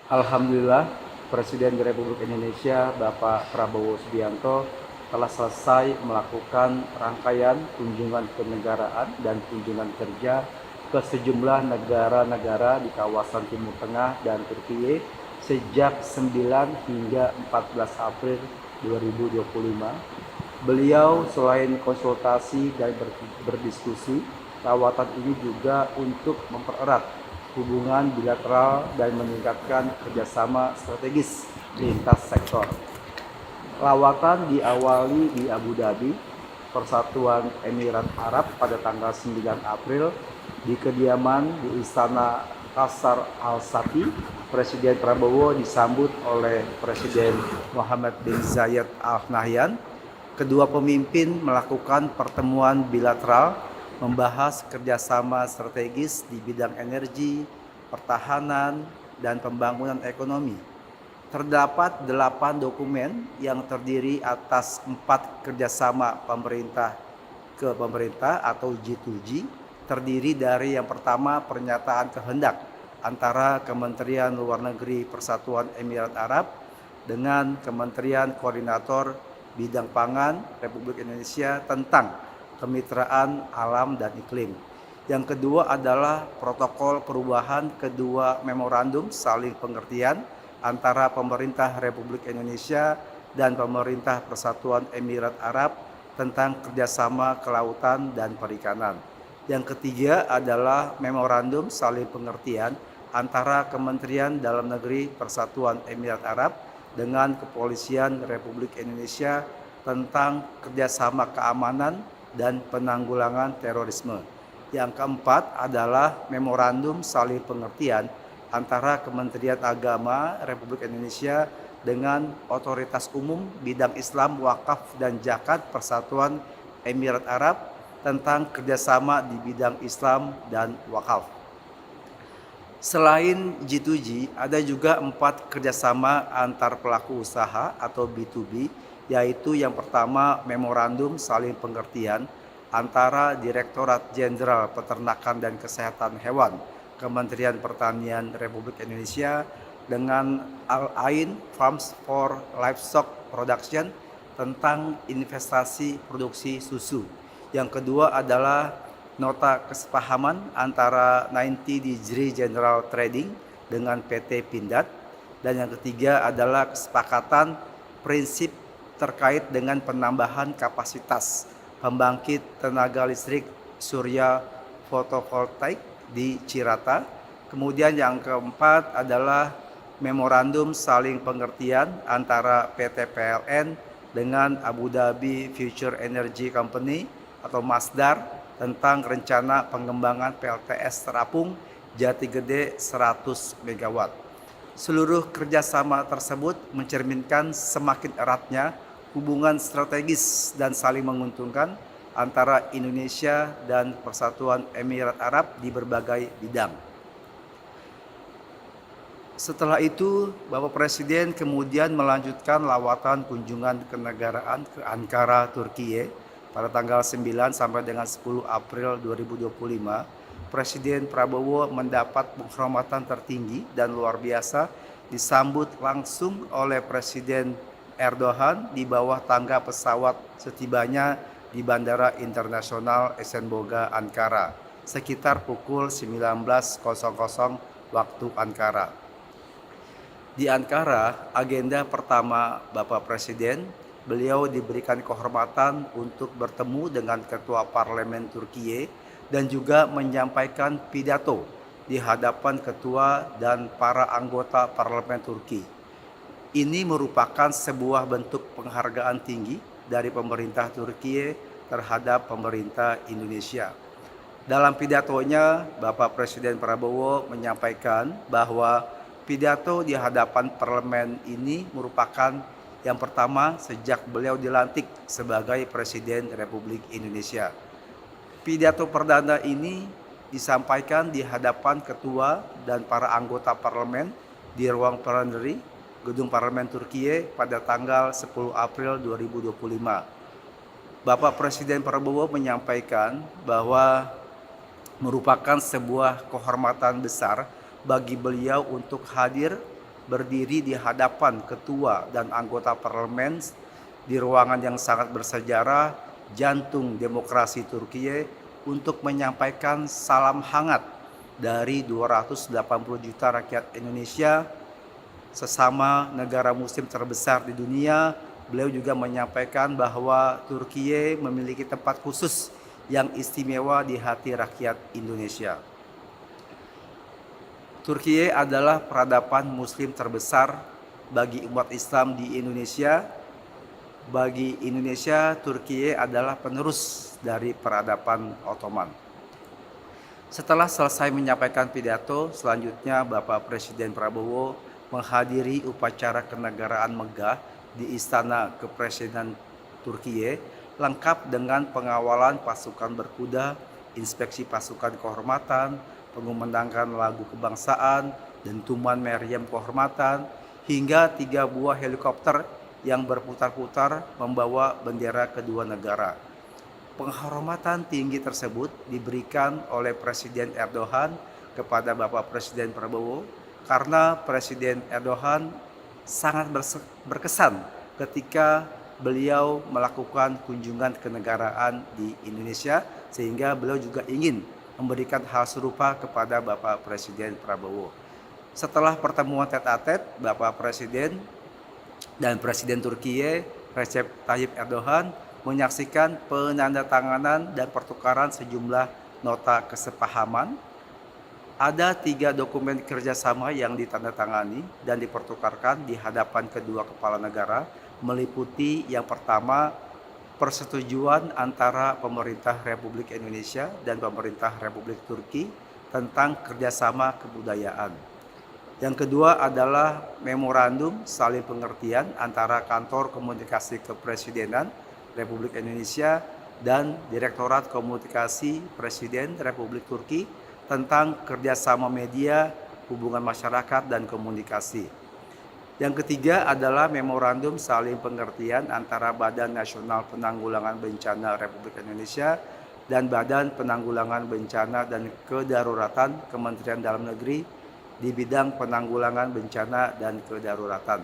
Alhamdulillah, Presiden Republik Indonesia Bapak Prabowo Subianto telah selesai melakukan rangkaian kunjungan kenegaraan dan kunjungan kerja ke sejumlah negara-negara di kawasan Timur Tengah dan Turkiye sejak 9 hingga 14 April 2025. Beliau selain konsultasi dan berdiskusi, lawatan ini juga untuk mempererat hubungan bilateral dan meningkatkan kerjasama strategis lintas sektor. Lawatan diawali di Abu Dhabi, Persatuan Emirat Arab pada tanggal 9 April di kediaman di Istana Qasar Al Safi. Presiden Prabowo disambut oleh Presiden Mohammed bin Zayed Al Nahyan. Kedua pemimpin melakukan pertemuan bilateral membahas kerjasama strategis di bidang energi, pertahanan, dan pembangunan ekonomi. Terdapat 8 dokumen yang terdiri atas 4 kerjasama pemerintah ke pemerintah atau G2G, terdiri dari yang pertama pernyataan kehendak antara Kementerian Luar Negeri Persatuan Emirat Arab dengan Kementerian Koordinator Bidang Pangan Republik Indonesia tentang kemitraan alam dan iklim. Yang kedua adalah protokol perubahan kedua memorandum saling pengertian antara pemerintah Republik Indonesia dan pemerintah Persatuan Emirat Arab tentang kerjasama kelautan dan perikanan. Yang ketiga adalah memorandum saling pengertian antara Kementerian Dalam Negeri Persatuan Emirat Arab dengan Kepolisian Republik Indonesia tentang kerjasama keamanan dan penanggulangan terorisme. Yang keempat adalah memorandum saling pengertian antara Kementerian Agama Republik Indonesia dengan Otoritas Umum Bidang Islam, Wakaf, dan Zakat Persatuan Emirat Arab tentang kerjasama di bidang Islam dan Wakaf. Selain G2G, ada juga 4 kerjasama antar pelaku usaha atau B2B, yaitu yang pertama memorandum saling pengertian antara Direktorat Jenderal Peternakan dan Kesehatan Hewan Kementerian Pertanian Republik Indonesia dengan Al Ain Farms for Livestock Production tentang investasi produksi susu. Yang kedua adalah nota kesepahaman antara 90 Degree General Trading dengan PT Pindad. Dan yang ketiga adalah kesepakatan prinsip terkait dengan penambahan kapasitas pembangkit tenaga listrik surya fotovoltaik di Cirata. Kemudian yang keempat adalah memorandum saling pengertian antara PT PLN dengan Abu Dhabi Future Energy Company atau Masdar tentang rencana pengembangan PLTS terapung Jati Gede 100 MW. Seluruh kerjasama tersebut mencerminkan semakin eratnya hubungan strategis dan saling menguntungkan antara Indonesia dan Persatuan Emirat Arab di berbagai bidang. Setelah itu, Bapak Presiden kemudian melanjutkan lawatan kunjungan kenegaraan ke Ankara, Turkiye pada tanggal 9 sampai dengan 10 April 2025. Presiden Prabowo mendapat penghormatan tertinggi dan luar biasa disambut langsung oleh Presiden Erdogan di bawah tangga pesawat setibanya di Bandara Internasional Esenboga, Ankara, sekitar pukul 19.00 waktu Ankara. Di Ankara, agenda pertama Bapak Presiden, beliau diberikan kehormatan untuk bertemu dengan Ketua Parlemen Turkiye dan juga menyampaikan pidato di hadapan Ketua dan para anggota Parlemen Turki. Ini merupakan sebuah bentuk penghargaan tinggi dari pemerintah Turkiye terhadap pemerintah Indonesia. Dalam pidatonya, Bapak Presiden Prabowo menyampaikan bahwa pidato di hadapan parlemen ini merupakan yang pertama sejak beliau dilantik sebagai Presiden Republik Indonesia. Pidato perdana ini disampaikan di hadapan ketua dan para anggota parlemen di ruang plenary Gedung Parlemen Turkiye pada tanggal 10 April 2025. Bapak Presiden Prabowo menyampaikan bahwa merupakan sebuah kehormatan besar bagi beliau untuk hadir berdiri di hadapan ketua dan anggota parlemen di ruangan yang sangat bersejarah, jantung demokrasi Turkiye, untuk menyampaikan salam hangat dari 280 juta rakyat Indonesia, sesama negara muslim terbesar di dunia. Beliau juga menyampaikan bahwa Turkiye memiliki tempat khusus yang istimewa di hati rakyat Indonesia. Turkiye adalah peradaban muslim terbesar bagi umat Islam di Indonesia. Bagi Indonesia, Turkiye adalah penerus dari peradaban Ottoman. Setelah selesai menyampaikan pidato, selanjutnya Bapak Presiden Prabowo menghadiri upacara kenegaraan megah di Istana Kepresidenan Turkiye, lengkap dengan pengawalan pasukan berkuda, inspeksi pasukan kehormatan, pengumandangkan lagu kebangsaan, dentuman meriam kehormatan, hingga 3 buah helikopter yang berputar-putar membawa bendera kedua negara. Penghormatan tinggi tersebut diberikan oleh Presiden Erdogan kepada Bapak Presiden Prabowo karena Presiden Erdogan sangat berkesan ketika beliau melakukan kunjungan kenegaraan di Indonesia, sehingga beliau juga ingin memberikan hal serupa kepada Bapak Presiden Prabowo. Setelah pertemuan tete-a-tete, Bapak Presiden dan Presiden Turkiye Recep Tayyip Erdogan menyaksikan penandatanganan dan pertukaran sejumlah nota kesepahaman. Ada 3 dokumen kerjasama yang ditandatangani dan dipertukarkan di hadapan kedua kepala negara, meliputi yang pertama, persetujuan antara pemerintah Republik Indonesia dan pemerintah Republik Turki tentang kerjasama kebudayaan. Yang kedua adalah memorandum saling pengertian antara Kantor Komunikasi Kepresidenan Republik Indonesia dan Direktorat Komunikasi Presiden Republik Turki tentang kerjasama media, hubungan masyarakat, dan komunikasi. Yang ketiga adalah memorandum saling pengertian antara Badan Nasional Penanggulangan Bencana Republik Indonesia dan Badan Penanggulangan Bencana dan Kedaruratan Kementerian Dalam Negeri di bidang penanggulangan bencana dan kedaruratan.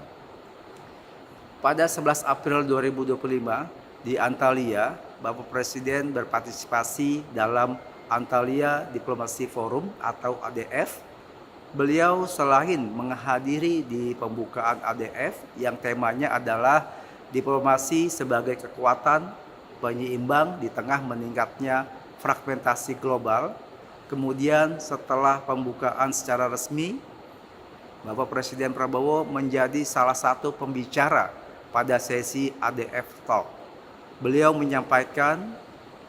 Pada 11 April 2025 di Antalya, Bapak Presiden berpartisipasi dalam Antalya Diplomacy Forum atau ADF. Beliau selain menghadiri di pembukaan ADF yang temanya adalah diplomasi sebagai kekuatan penyeimbang di tengah meningkatnya fragmentasi global. Kemudian setelah pembukaan secara resmi, Bapak Presiden Prabowo menjadi salah satu pembicara pada sesi ADF Talk. Beliau menyampaikan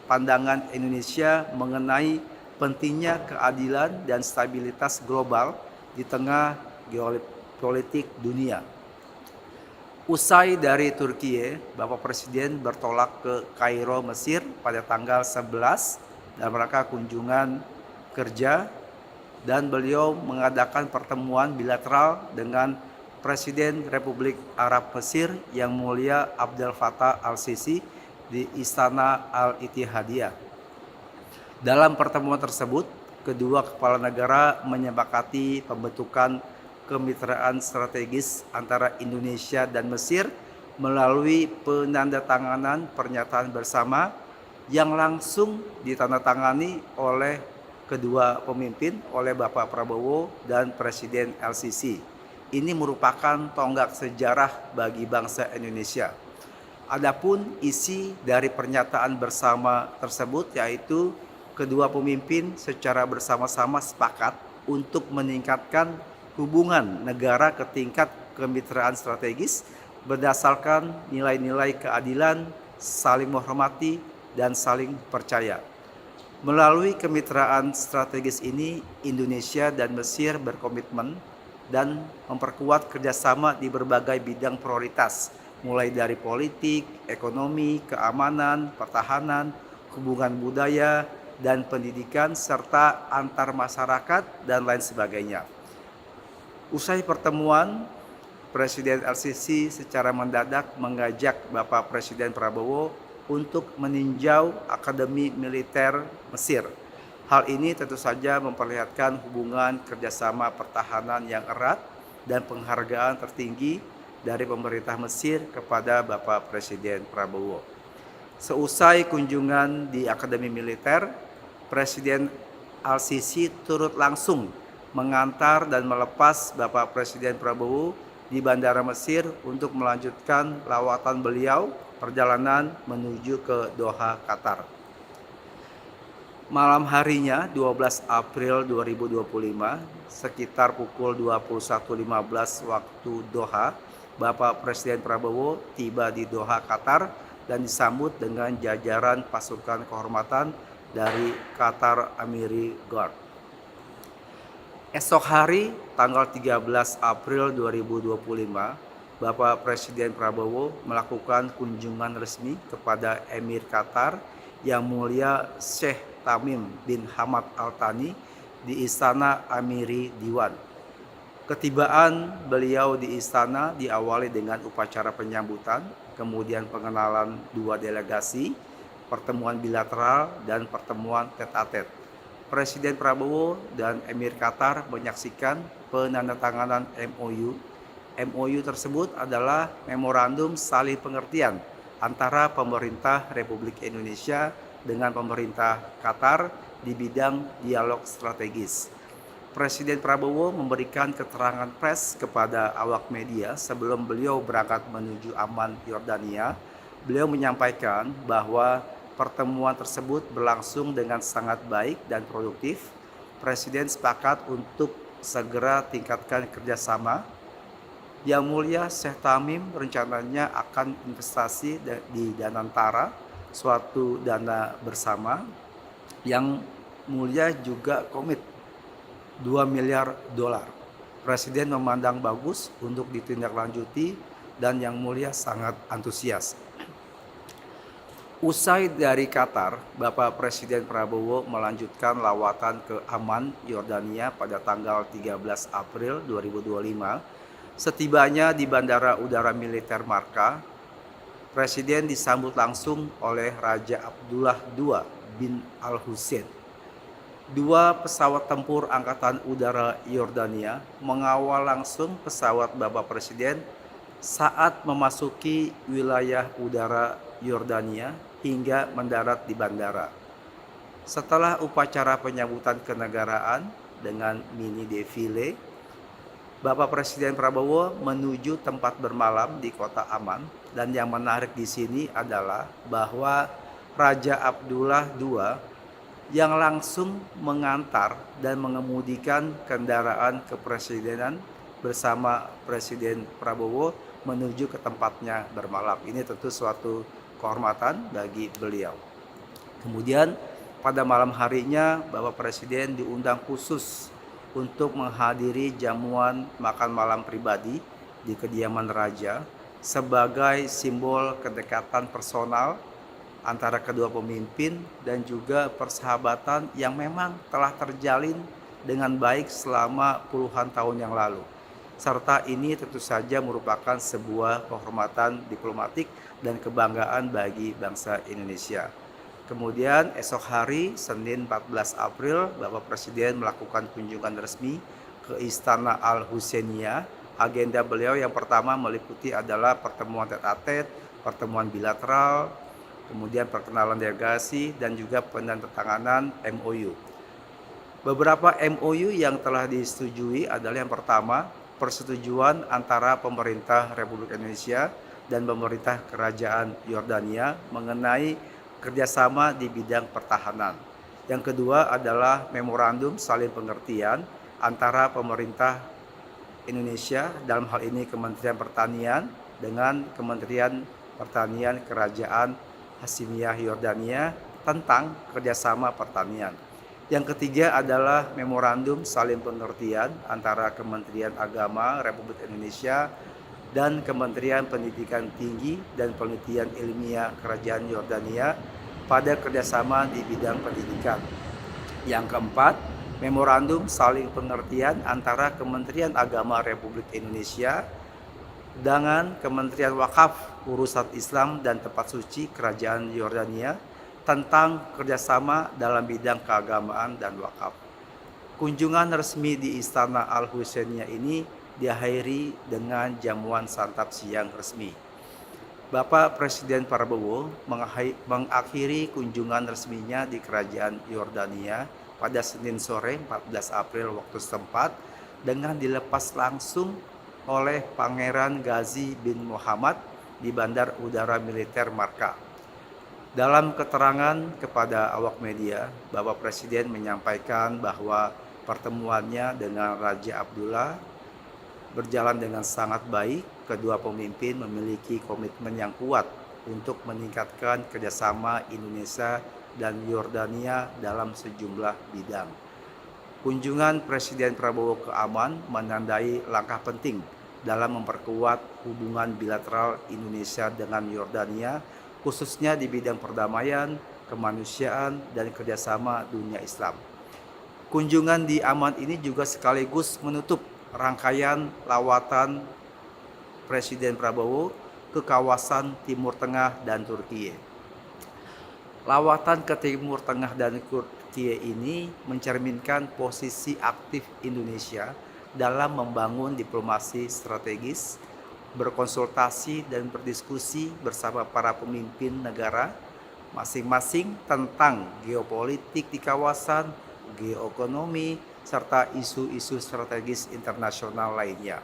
pandangan Indonesia mengenai pentingnya keadilan dan stabilitas global di tengah geopolitik dunia. Usai dari Turkiye, Bapak Presiden bertolak ke Kairo, Mesir pada tanggal 11 dalam rangka kunjungan kerja, dan beliau mengadakan pertemuan bilateral dengan Presiden Republik Arab Mesir Yang Mulia Abdel Fattah al-Sisi di Istana Al-Ittihadiyah. Dalam pertemuan tersebut, kedua kepala negara menyepakati pembentukan kemitraan strategis antara Indonesia dan Mesir melalui penandatanganan pernyataan bersama yang langsung ditandatangani oleh kedua pemimpin, oleh Bapak Prabowo dan Presiden al-Sisi. Ini merupakan tonggak sejarah bagi bangsa Indonesia. Adapun isi dari pernyataan bersama tersebut yaitu kedua pemimpin secara bersama-sama sepakat untuk meningkatkan hubungan negara ke tingkat kemitraan strategis berdasarkan nilai-nilai keadilan, saling menghormati, dan saling percaya. Melalui kemitraan strategis ini, Indonesia dan Mesir berkomitmen dan memperkuat kerjasama di berbagai bidang prioritas, mulai dari politik, ekonomi, keamanan, pertahanan, hubungan budaya, dan pendidikan, serta antar masyarakat, dan lain sebagainya. Usai pertemuan, Presiden al-Sisi secara mendadak mengajak Bapak Presiden Prabowo untuk meninjau Akademi Militer Mesir. Hal ini tentu saja memperlihatkan hubungan kerjasama pertahanan yang erat dan penghargaan tertinggi dari pemerintah Mesir kepada Bapak Presiden Prabowo. Seusai kunjungan di Akademi Militer, Presiden Al-Sisi turut langsung mengantar dan melepas Bapak Presiden Prabowo di Bandara Mesir untuk melanjutkan lawatan beliau perjalanan menuju ke Doha, Qatar. Malam harinya 12 April 2025 sekitar pukul 21.15 waktu Doha, Bapak Presiden Prabowo tiba di Doha, Qatar dan disambut dengan jajaran pasukan kehormatan dari Qatar Amiri Guard. Esok hari tanggal 13 April 2025, Bapak Presiden Prabowo melakukan kunjungan resmi kepada Emir Qatar Yang Mulia Sheikh Tamim bin Hamad Al Thani di Istana Amiri Diwan. Ketibaan beliau di istana diawali dengan upacara penyambutan, kemudian pengenalan dua delegasi, pertemuan bilateral, dan pertemuan tet-a-tet. Presiden Prabowo dan Emir Qatar menyaksikan penandatanganan MOU. MOU tersebut adalah Memorandum Saling Pengertian antara pemerintah Republik Indonesia dengan pemerintah Qatar di bidang dialog strategis. Presiden Prabowo memberikan keterangan pers kepada awak media sebelum beliau berangkat menuju Amman, Yordania. Beliau menyampaikan bahwa pertemuan tersebut berlangsung dengan sangat baik dan produktif. Presiden sepakat untuk segera tingkatkan kerjasama. Yang Mulia Sheikh Tamim rencananya akan investasi di Danantara, suatu dana bersama. Yang Mulia juga komit 2 miliar dolar. Presiden memandang bagus untuk ditindaklanjuti dan Yang Mulia sangat antusias. Usai dari Qatar, Bapak Presiden Prabowo melanjutkan lawatan ke Amman, Yordania pada tanggal 13 April 2025. Setibanya di Bandara Udara Militer Marka, Presiden disambut langsung oleh Raja Abdullah II bin Al-Hussein. Dua pesawat tempur Angkatan Udara Yordania mengawal langsung pesawat Bapak Presiden saat memasuki wilayah udara Yordania hingga mendarat di bandara. Setelah upacara penyambutan kenegaraan dengan mini defile, Bapak Presiden Prabowo menuju tempat bermalam di Kota Amman, dan yang menarik di sini adalah bahwa Raja Abdullah II yang langsung mengantar dan mengemudikan kendaraan kepresidenan bersama Presiden Prabowo menuju ke tempatnya bermalam. Ini tentu suatu kehormatan bagi beliau. Kemudian pada malam harinya Bapak Presiden diundang khusus untuk menghadiri jamuan makan malam pribadi di kediaman Raja sebagai simbol kedekatan personal antara kedua pemimpin dan juga persahabatan yang memang telah terjalin dengan baik selama puluhan tahun yang lalu. Serta ini tentu saja merupakan sebuah kehormatan diplomatik dan kebanggaan bagi bangsa Indonesia. Kemudian esok hari Senin 14 April Bapak Presiden melakukan kunjungan resmi ke Istana Al-Husainiyah. Agenda beliau yang pertama meliputi adalah pertemuan tet-a-tet, pertemuan bilateral, kemudian perkenalan delegasi dan juga penandatanganan MOU. Beberapa MOU yang telah disetujui adalah yang pertama, persetujuan antara pemerintah Republik Indonesia dan pemerintah Kerajaan Yordania mengenai kerjasama di bidang pertahanan. Yang kedua adalah memorandum saling pengertian antara pemerintah Indonesia, dalam hal ini Kementerian Pertanian, dengan Kementerian Pertanian Kerajaan Hasimiyah Yordania tentang kerjasama pertanian. Yang ketiga adalah memorandum saling pengertian antara Kementerian Agama Republik Indonesia dan Kementerian Pendidikan Tinggi dan Penelitian Ilmiah Kerajaan Yordania pada kerjasama di bidang pendidikan. Yang keempat, memorandum saling pengertian antara Kementerian Agama Republik Indonesia dengan Kementerian Wakaf, Urusan Islam dan Tempat Suci Kerajaan Yordania tentang kerjasama dalam bidang keagamaan dan wakaf. Kunjungan resmi di Istana Al-Husainiyah ini diakhiri dengan jamuan santap siang resmi. Bapak Presiden Prabowo mengakhiri kunjungan resminya di Kerajaan Yordania pada Senin sore 14 April waktu setempat dengan dilepas langsung oleh Pangeran Ghazi bin Muhammad di Bandar Udara Militer Marka. Dalam keterangan kepada awak media, Bapak Presiden menyampaikan bahwa pertemuannya dengan Raja Abdullah berjalan dengan sangat baik. Kedua pemimpin memiliki komitmen yang kuat untuk meningkatkan kerjasama Indonesia dan Yordania dalam sejumlah bidang. Kunjungan Presiden Prabowo ke Amman menandai langkah penting dalam memperkuat hubungan bilateral Indonesia dengan Yordania, khususnya di bidang perdamaian, kemanusiaan, dan kerjasama dunia Islam. Kunjungan di Amman ini juga sekaligus menutup rangkaian lawatan Presiden Prabowo ke kawasan Timur Tengah dan Turki. Lawatan ke Timur Tengah dan Turki ini mencerminkan posisi aktif Indonesia dalam membangun diplomasi strategis, berkonsultasi dan berdiskusi bersama para pemimpin negara masing-masing tentang geopolitik di kawasan, geoekonomi, serta isu-isu strategis internasional lainnya.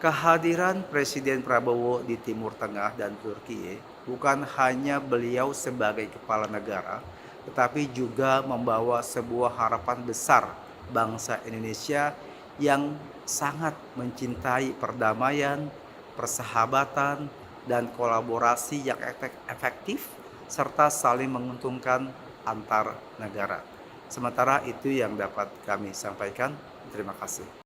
Kehadiran Presiden Prabowo di Timur Tengah dan Turki bukan hanya beliau sebagai kepala negara, tetapi juga membawa sebuah harapan besar bangsa Indonesia yang sangat mencintai perdamaian, persahabatan, dan kolaborasi yang efektif serta saling menguntungkan antar negara. Sementara itu yang dapat kami sampaikan. Terima kasih.